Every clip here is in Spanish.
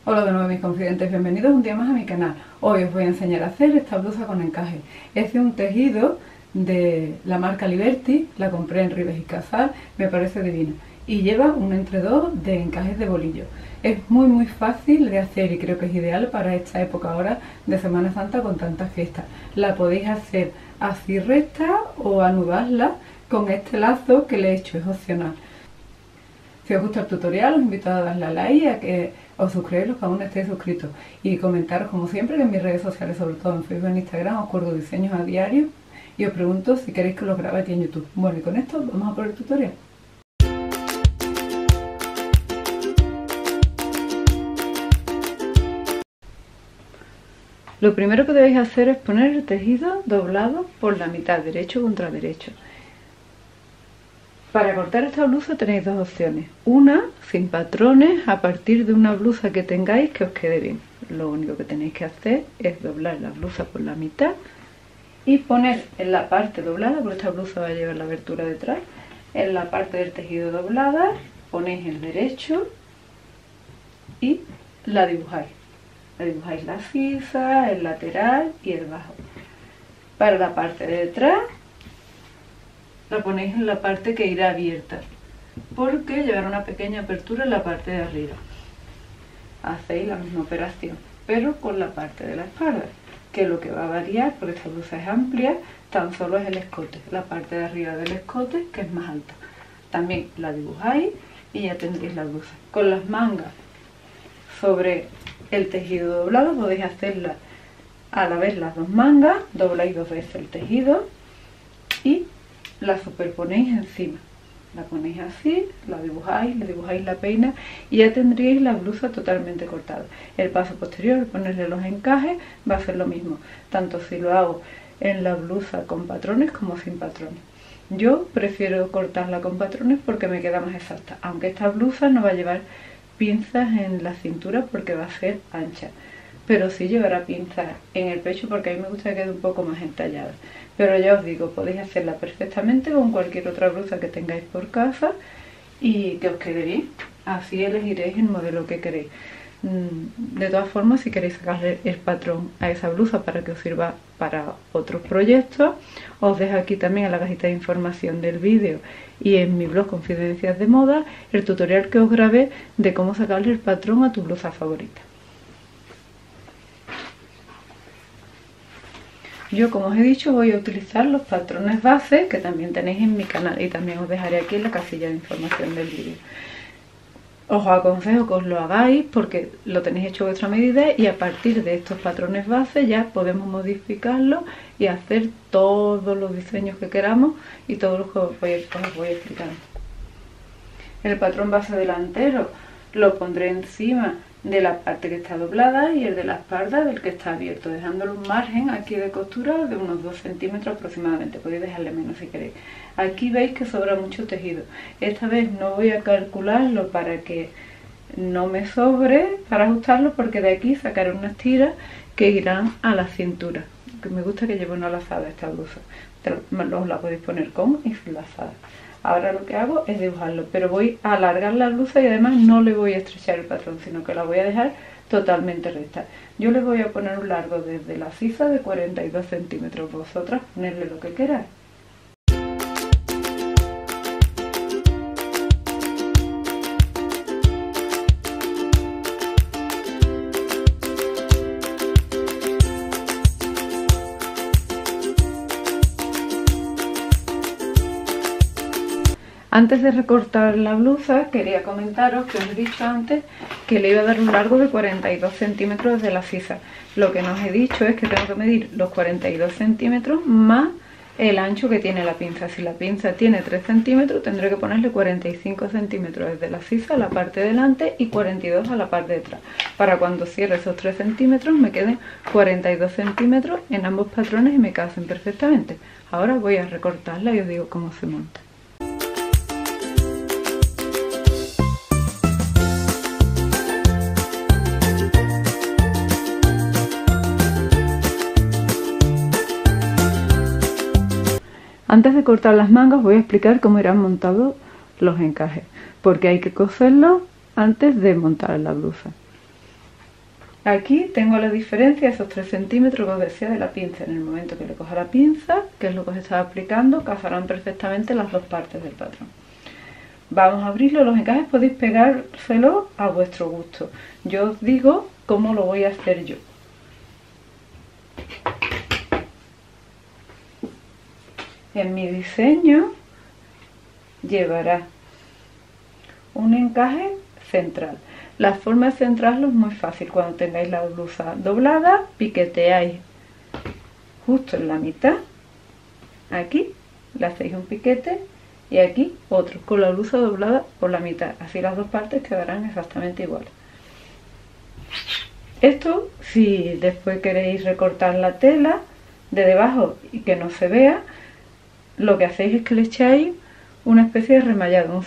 Hola de nuevo mis confidentes, bienvenidos un día más a mi canal. Hoy os voy a enseñar a hacer esta blusa con encaje. Es de un tejido de la marca Liberty, la compré en Ribes y Casal, me parece divina. Y lleva un entre-dos de encajes de bolillo. Es muy fácil de hacer y creo que es ideal para esta época ahora de Semana Santa con tantas fiestas. La podéis hacer así recta o anudarla con este lazo que le he hecho, es opcional. Si os gusta el tutorial os invito a darle a like y a que os suscribáis los que aún no estéis suscritos. Y comentaros como siempre que en mis redes sociales, sobre todo en Facebook e Instagram, os cuelgo diseños a diario y os pregunto si queréis que los grabe aquí en YouTube. Bueno, y con esto vamos a por el tutorial. Lo primero que debéis hacer es poner el tejido doblado por la mitad, derecho contra derecho. Para cortar esta blusa tenéis dos opciones. Una, sin patrones, a partir de una blusa que tengáis que os quede bien. Lo único que tenéis que hacer es doblar la blusa por la mitad y poner en la parte doblada, porque esta blusa va a llevar la abertura detrás, en la parte del tejido doblada ponéis el derecho y la dibujáis. La dibujáis la sisa, el lateral y el bajo. Para la parte de detrás la ponéis en la parte que irá abierta, porque llevará una pequeña apertura en la parte de arriba. Hacéis la misma operación, pero con la parte de la espalda, que lo que va a variar, porque esta blusa es amplia, tan solo es el escote, la parte de arriba del escote, que es más alta. También la dibujáis y ya tendréis la blusa. Con las mangas sobre el tejido doblado podéis hacerla a la vez las dos mangas, dobláis dos veces el tejido y la superponéis encima, la ponéis así, la dibujáis, le dibujáis la peina y ya tendríais la blusa totalmente cortada. El paso posterior, ponerle los encajes, va a ser lo mismo, tanto si lo hago en la blusa con patrones como sin patrones. Yo prefiero cortarla con patrones porque me queda más exacta, aunque esta blusa no va a llevar pinzas en la cintura porque va a ser ancha, pero sí llevará pinzas en el pecho porque a mí me gusta que quede un poco más entallada. Pero ya os digo, podéis hacerla perfectamente con cualquier otra blusa que tengáis por casa y que os quede bien. Así elegiréis el modelo que queréis. De todas formas, si queréis sacarle el patrón a esa blusa para que os sirva para otros proyectos, os dejo aquí también en la cajita de información del vídeo y en mi blog Confidencias de Moda el tutorial que os grabé de cómo sacarle el patrón a tu blusa favorita. Yo, como os he dicho, voy a utilizar los patrones base que también tenéis en mi canal y también os dejaré aquí en la casilla de información del vídeo. Os aconsejo que os lo hagáis porque lo tenéis hecho a vuestra medida y a partir de estos patrones base ya podemos modificarlo y hacer todos los diseños que queramos y todos los que os voy explicando. El patrón base delantero lo pondré encima de la parte que está doblada y el de la espalda del que está abierto, dejándole un margen aquí de costura de unos 2 centímetros aproximadamente. Podéis dejarle menos si queréis. Aquí veis que sobra mucho tejido. Esta vez no voy a calcularlo para que no me sobre, para ajustarlo, porque de aquí sacaré unas tiras que irán a la cintura, que me gusta que lleve una lazada esta blusa. Os la podéis poner con y sin lazada. Ahora lo que hago es dibujarlo, pero voy a alargar la blusa y además no le voy a estrechar el patrón, sino que la voy a dejar totalmente recta. Yo le voy a poner un largo desde la sisa de 42 centímetros, vosotras ponerle lo que queráis. Antes de recortar la blusa quería comentaros que os he dicho antes que le iba a dar un largo de 42 centímetros desde la sisa. Lo que no os he dicho es que tengo que medir los 42 centímetros más el ancho que tiene la pinza. Si la pinza tiene 3 centímetros tendré que ponerle 45 centímetros desde la sisa a la parte de delante y 42 a la parte de atrás. Para cuando cierre esos 3 centímetros me queden 42 centímetros en ambos patrones y me casen perfectamente. Ahora voy a recortarla y os digo cómo se monta. Antes de cortar las mangas voy a explicar cómo irán montados los encajes, porque hay que coserlos antes de montar la blusa. Aquí tengo la diferencia, esos 3 centímetros que os decía de la pinza. En el momento que le coja la pinza, que es lo que os estaba aplicando, casarán perfectamente las dos partes del patrón. Vamos a abrirlo, los encajes podéis pegárselo a vuestro gusto. Yo os digo cómo lo voy a hacer yo. En mi diseño llevará un encaje central. La forma de centrarlo es muy fácil. Cuando tengáis la blusa doblada, piqueteáis justo en la mitad. Aquí le hacéis un piquete y aquí otro, con la blusa doblada por la mitad. Así las dos partes quedarán exactamente iguales. Esto, si después queréis recortar la tela de debajo y que no se vea, lo que hacéis es que le echáis una especie de remallado, un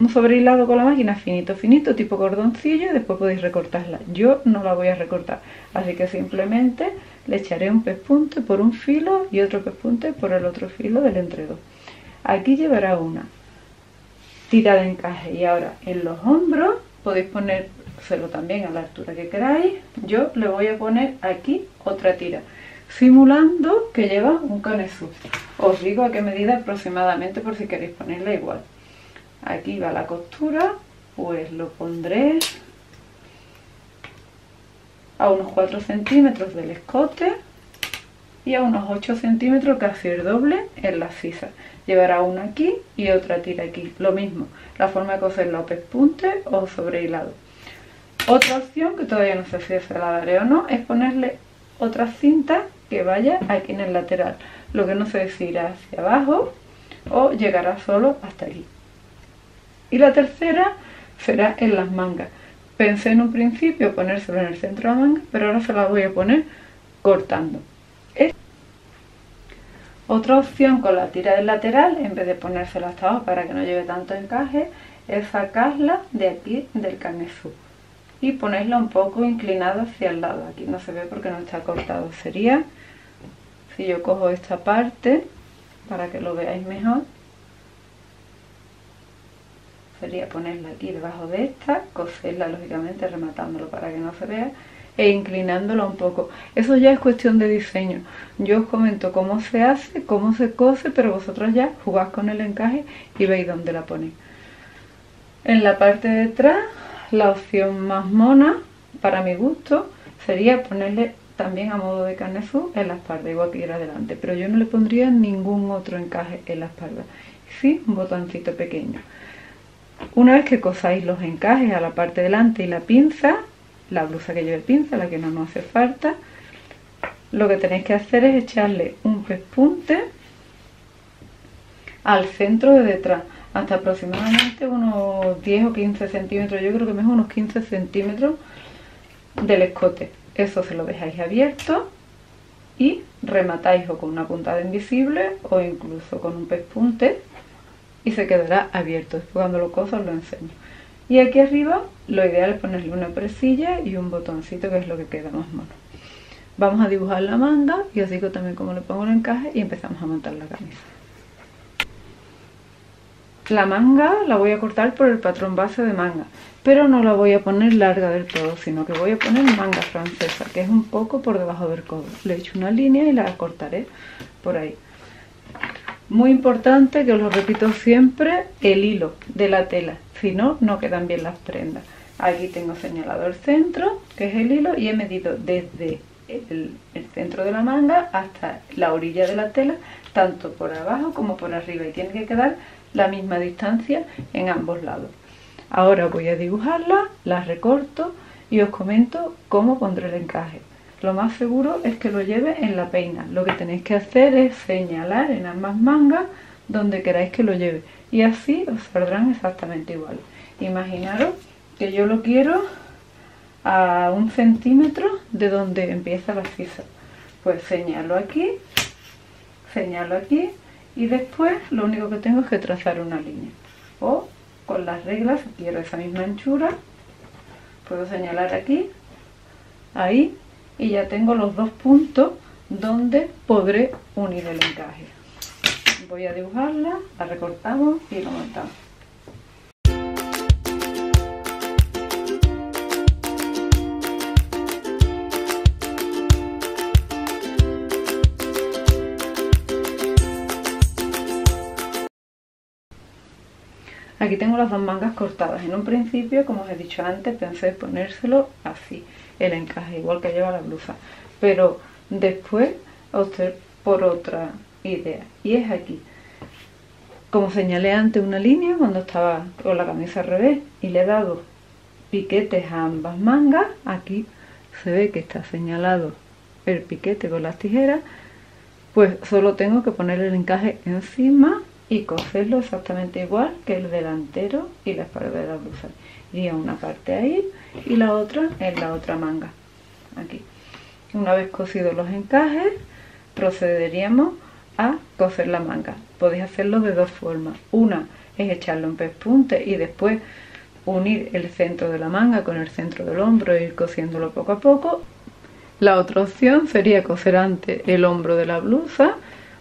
sobrehilado con la máquina finito, tipo cordoncillo, y después podéis recortarla. Yo no la voy a recortar, así que simplemente le echaré un pespunte por un filo y otro pespunte por el otro filo del entredo. Aquí llevará una tira de encaje y ahora en los hombros podéis ponérselo también a la altura que queráis. Yo le voy a poner aquí otra tira, simulando que lleva un canesú. Os digo a qué medida aproximadamente por si queréis ponerla igual. Aquí va la costura, pues lo pondré a unos 4 centímetros del escote y a unos 8 centímetros, casi el doble, en la sisa. Llevará una aquí y otra tira aquí. Lo mismo, la forma de coserla o pespunte o sobrehilado. Otra opción, que todavía no sé si se la daré o no, es ponerle otra cinta que vaya aquí en el lateral. Lo que no sé si irá hacia abajo o llegará solo hasta aquí. Y la tercera será en las mangas. Pensé en un principio ponérselo en el centro de la manga, pero ahora se la voy a poner cortando. Otra opción con la tira del lateral, en vez de ponérsela hasta abajo para que no lleve tanto encaje, es sacarla de aquí del canesú y ponerla un poco inclinada hacia el lado. Aquí no se ve porque no está cortado. Sería, si yo cojo esta parte para que lo veáis mejor, sería ponerla aquí debajo de esta, coserla lógicamente rematándolo para que no se vea e inclinándola un poco. Eso ya es cuestión de diseño. Yo os comento cómo se hace, cómo se cose, pero vosotros ya jugás con el encaje y veis dónde la ponéis. En la parte de atrás, la opción más mona para mi gusto sería ponerle también a modo de canesú en la espalda, igual que ir adelante, pero yo no le pondría ningún otro encaje en la espalda, sí un botoncito pequeño. Una vez que cosáis los encajes a la parte delante y la pinza, la blusa que lleve pinza, la que no nos hace falta, lo que tenéis que hacer es echarle un pespunte al centro de detrás, hasta aproximadamente unos 10 o 15 centímetros, yo creo que mejor unos 15 centímetros del escote. Eso se lo dejáis abierto y rematáis o con una puntada invisible o incluso con un pespunte y se quedará abierto. Después cuando lo coso os lo enseño. Y aquí arriba lo ideal es ponerle una presilla y un botoncito, que es lo que queda más mono. Vamos a dibujar la manga y os digo también cómo le pongo el encaje y empezamos a montar la camisa. La manga la voy a cortar por el patrón base de manga, pero no la voy a poner larga del todo, sino que voy a poner manga francesa, que es un poco por debajo del codo. Le echo una línea y la cortaré por ahí. Muy importante, que os lo repito siempre, el hilo de la tela, si no, no quedan bien las prendas. Aquí tengo señalado el centro, que es el hilo, y he medido desde el centro de la manga hasta la orilla de la tela, tanto por abajo como por arriba, y tiene que quedar la misma distancia en ambos lados. Ahora voy a dibujarla, la recorto y os comento cómo pondré el encaje. Lo más seguro es que lo lleve en la peina. Lo que tenéis que hacer es señalar en ambas mangas donde queráis que lo lleve, y así os saldrán exactamente igual. Imaginaros que yo lo quiero a 1 centímetro de donde empieza la sisa. Pues señalo aquí y después lo único que tengo es que trazar una línea. O con las reglas, si quiero esa misma anchura, puedo señalar aquí, ahí, y ya tengo los dos puntos donde podré unir el encaje. Voy a dibujarla, la recortamos y lo montamos. aquí tengo las dos mangas cortadas. En un principio, como os he dicho antes, pensé ponérselo así, el encaje, igual que lleva la blusa, pero después opté por otra idea, y es aquí. Como señalé antes, una línea cuando estaba con la camisa al revés, y le he dado piquetes a ambas mangas. Aquí se ve que está señalado el piquete con las tijeras, pues solo tengo que poner el encaje encima y coserlo exactamente igual que el delantero y la espalda de la blusa. Iría una parte ahí y la otra en la otra manga, aquí. Una vez cosidos los encajes, procederíamos a coser la manga. Podéis hacerlo de dos formas. Una es echarlo en pespunte y después unir el centro de la manga con el centro del hombro e ir cosiéndolo poco a poco. La otra opción sería coser antes el hombro de la blusa,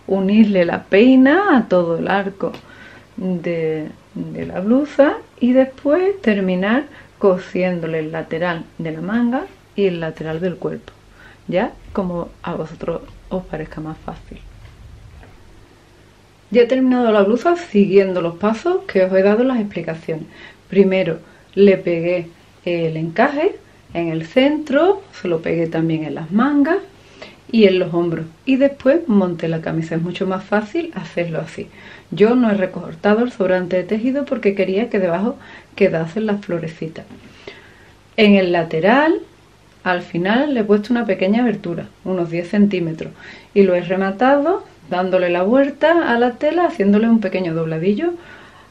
unirle la peina a todo el arco de la blusa y después terminar cosiéndole el lateral de la manga y el lateral del cuerpo, ya como a vosotros os parezca más fácil. Ya he terminado la blusa siguiendo los pasos que os he dado en las explicaciones. Primero le pegué el encaje en el centro, se lo pegué también en las mangas y en los hombros, y después monté la camisa. Es mucho más fácil hacerlo así. Yo no he recortado el sobrante de tejido porque quería que debajo quedasen las florecitas. En el lateral, al final, le he puesto una pequeña abertura, unos 10 centímetros, y lo he rematado dándole la vuelta a la tela, haciéndole un pequeño dobladillo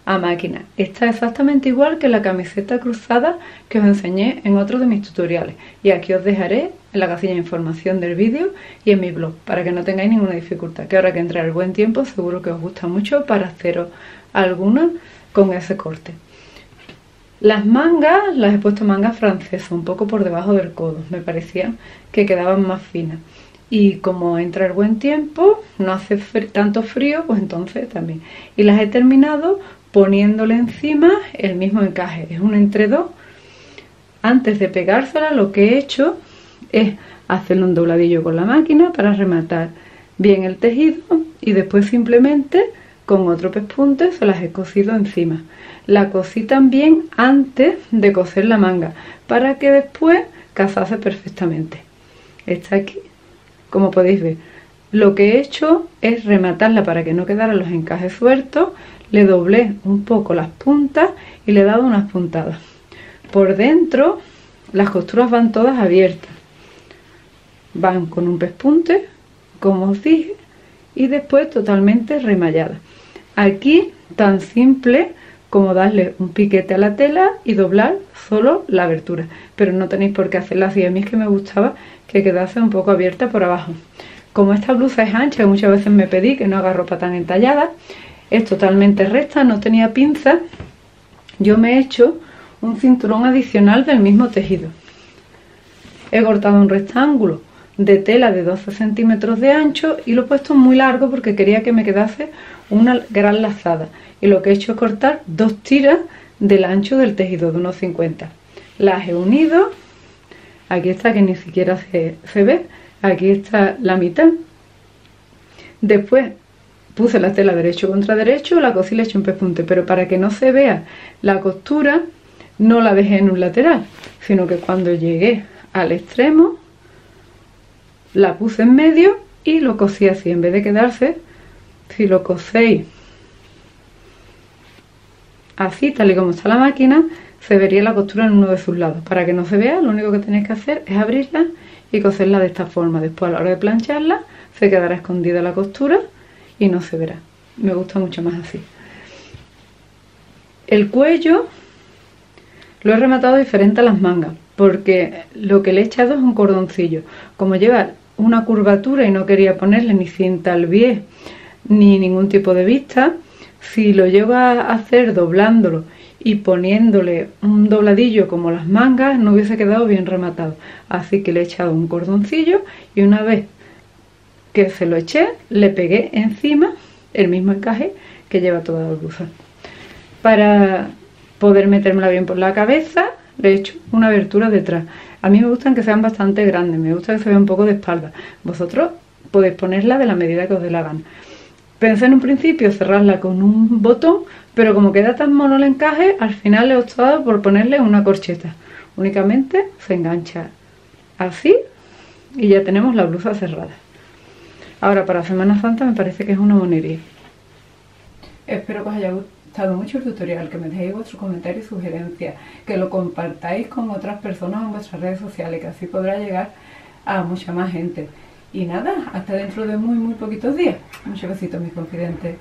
a máquina. Está exactamente igual que la camiseta cruzada que os enseñé en otro de mis tutoriales, y aquí os dejaré en la casilla de información del vídeo y en mi blog para que no tengáis ninguna dificultad, que ahora que entra el buen tiempo seguro que os gusta mucho para haceros alguna con ese corte. Las mangas las he puesto mangas francesas, un poco por debajo del codo, me parecían que quedaban más finas, y como entra el buen tiempo, no hace tanto frío, pues entonces también. Y las he terminado poniéndole encima el mismo encaje, es un entre dos. Antes de pegársela, lo que he hecho es hacerle un dobladillo con la máquina para rematar bien el tejido, y después simplemente con otro pespunte se las he cosido encima. La cosí también antes de coser la manga para que después casase perfectamente. Está aquí, como podéis ver. Lo que he hecho es rematarla para que no quedaran los encajes sueltos. Le doblé un poco las puntas y le he dado unas puntadas. Por dentro las costuras van todas abiertas, van con un pespunte, como os dije, y después totalmente remalladas. Aquí tan simple como darle un piquete a la tela y doblar solo la abertura, pero no tenéis por qué hacerla así. A mí es que me gustaba que quedase un poco abierta por abajo. Como esta blusa es ancha, muchas veces me pedí que no haga ropa tan entallada, es totalmente recta, no tenía pinza, yo me he hecho un cinturón adicional del mismo tejido. He cortado un rectángulo de tela de 12 centímetros de ancho y lo he puesto muy largo porque quería que me quedase una gran lazada, y lo que he hecho es cortar dos tiras del ancho del tejido de unos 50. Las he unido, aquí está, que ni siquiera se ve, aquí está la mitad. Después puse la tela derecho contra derecho, la cosí y le eché un pespunte, pero para que no se vea la costura no la dejé en un lateral, sino que cuando llegué al extremo la puse en medio y lo cosí así. En vez de quedarse, si lo coséis así, tal y como está la máquina, se vería la costura en uno de sus lados. Para que no se vea, lo único que tenéis que hacer es abrirla y coserla de esta forma. Después, a la hora de plancharla, se quedará escondida la costura y no se verá. Me gusta mucho más así. El cuello lo he rematado diferente a las mangas, porque lo que le he echado es un cordoncillo. Como lleva una curvatura y no quería ponerle ni cinta al bies ni ningún tipo de vista, si lo llevo a hacer doblándolo y poniéndole un dobladillo como las mangas, no hubiese quedado bien rematado. Así que le he echado un cordoncillo y una vez que se lo eché, le pegué encima el mismo encaje que lleva toda la blusa. Para poder metérmela bien por la cabeza, le he hecho una abertura detrás. A mí me gustan que sean bastante grandes, me gusta que se vea un poco de espalda. Vosotros podéis ponerla de la medida que os dé la gana. Pensé en un principio cerrarla con un botón, pero como queda tan mono el encaje, al final he optado por ponerle una corcheta. Únicamente se engancha así y ya tenemos la blusa cerrada. Ahora para Semana Santa me parece que es una monería. Espero que os haya gustado mucho el tutorial, que me dejéis vuestros comentarios y sugerencias, que lo compartáis con otras personas en vuestras redes sociales, que así podrá llegar a mucha más gente. Y nada, hasta dentro de muy poquitos días. Muchos besitos, mis confidentes.